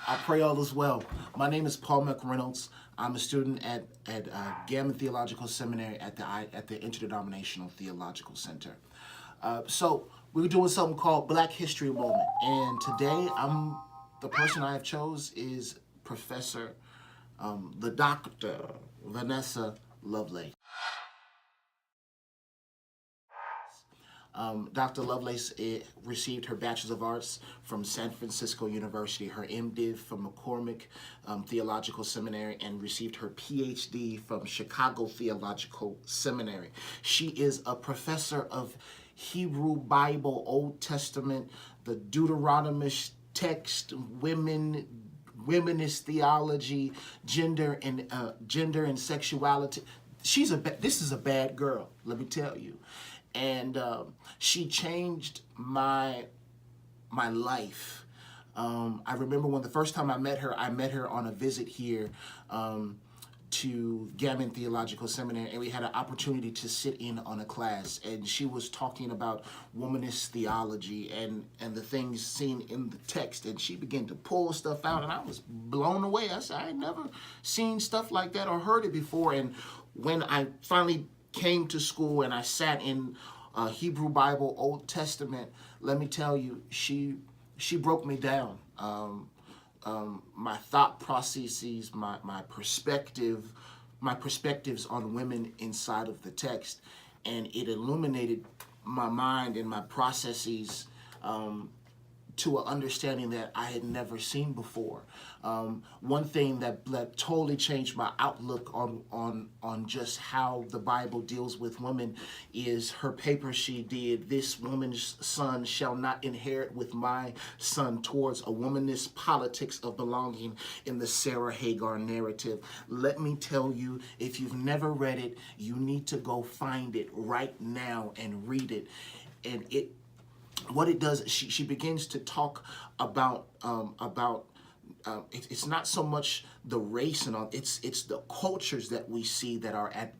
I pray all is well. My name is Paul McReynolds. I'm a student at Gammon Theological Seminary at the Interdenominational Theological Center. So we're doing something called Black History Moment, and today the person I have chose is Professor, the Dr. Vanessa Lovelace. Dr. Lovelace received her Bachelor's of Arts from San Francisco University, her MDiv from McCormick Theological Seminary, and received her PhD from Chicago Theological Seminary. She is a professor of Hebrew Bible, Old Testament, the Deuteronomist text, womenist theology, gender and sexuality. This is a bad girl, let me tell you. And she changed my life. I remember when the first time I met her on a visit here to Gammon Theological Seminary, and we had an opportunity to sit in on a class, and she was talking about womanist theology and the things seen in the text, and she began to pull stuff out, and I was blown away. I said, I had never seen stuff like that or heard it before. And when I finally came to school and I sat in Hebrew Bible, Old Testament, let me tell you, she broke me down. My thought processes, my perspectives on women inside of the text, and it illuminated my mind and my processes to an understanding that I had never seen before. One thing that totally changed my outlook on just how the Bible deals with women is her paper she did, "This woman's son shall not inherit with my son," towards a womanist politics of belonging in the Sarah Hagar narrative. Let me tell you, if you've never read it, you need to go find it right now and read it. And what it does, she begins to talk about it's not so much the race and all, it's the cultures that we see that are at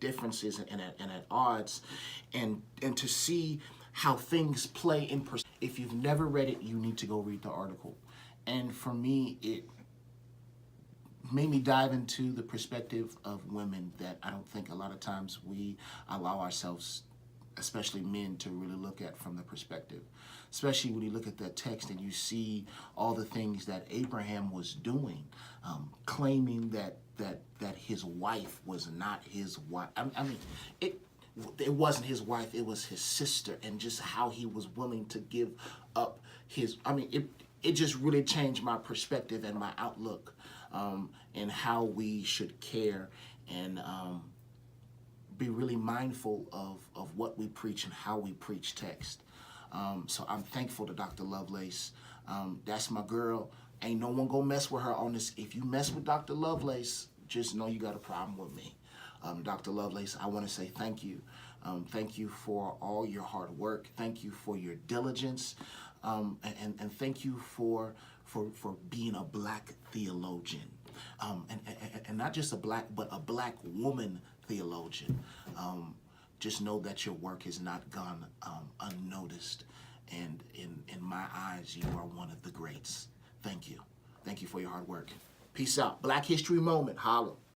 differences and at odds, and to see how things play in perspective. If you've never read it, you need to go read the article. And for me, it made me dive into the perspective of women that I don't think a lot of times we allow ourselves, especially men, to really look at from the perspective. Especially when you look at that text and you see all the things that Abraham was doing, claiming that his wife was not his wife. I mean, it wasn't his wife, it was his sister, and just how he was willing to give up his, it just really changed my perspective and my outlook, and how we should care and be really mindful of what we preach and how we preach text. So I'm thankful to Dr. Lovelace. That's my girl. Ain't no one gonna mess with her on this. If you mess with Dr. Lovelace, just know you got a problem with me. Dr. Lovelace, I want to say thank you. Thank you for all your hard work. Thank you for your diligence. And thank you for being a Black theologian. And not just a Black, but a Black woman theologian. Just know that your work has not gone unnoticed, and in my eyes, you are one of the greats. Thank you. Thank you for your hard work. Peace out. Black History Moment. Holla.